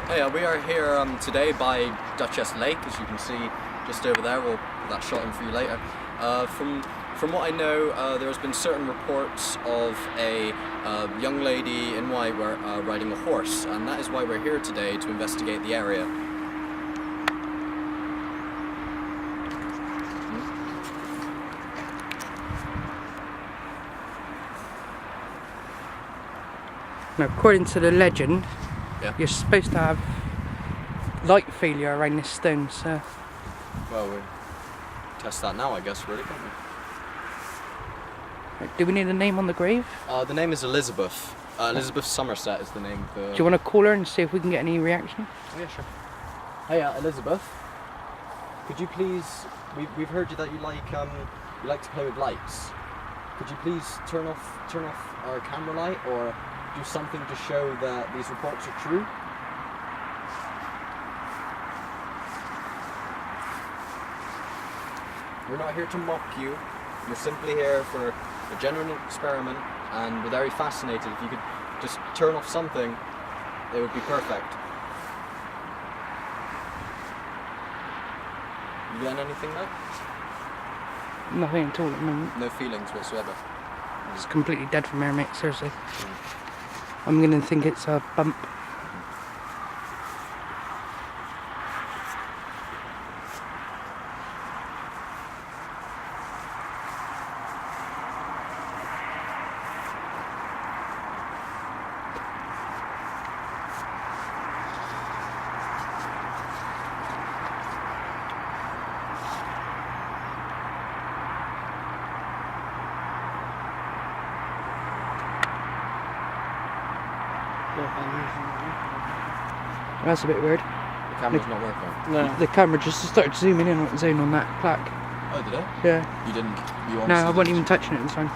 Hey, we are here today by Duchess Lake, as you can see just over there. We'll put that shot in for you later. From what I know, there has been certain reports of a young lady in white riding a horse, and that is why we're here today, to investigate the area. Now, according to the legend, Yeah. you're supposed to have light failure around this stone, so... Well, we'll test that now, I guess, really, can't we? Do we need a name on the grave? The name is Elizabeth. Elizabeth Somerset is the name of the... Do you want to call her and see if we can get any reaction? Oh, yeah, sure. Hey, Elizabeth. Could you please... We've heard that you like to play with lights. Could you please turn off our camera light, or do something to show that these reports are true? We're not here to mock you. We're simply here for a genuine experiment, and we're very fascinated. If you could just turn off something, it would be perfect. You getting anything now? Nothing at all at the moment. No feelings whatsoever. It's completely dead from here, mate, seriously. I'm going to think it's a bump. That's a bit weird. The camera's not working. No. The camera just started zooming in on its own on that plaque. Oh, did it? Yeah. You didn't? You No, I honestly wasn't even touching it this time.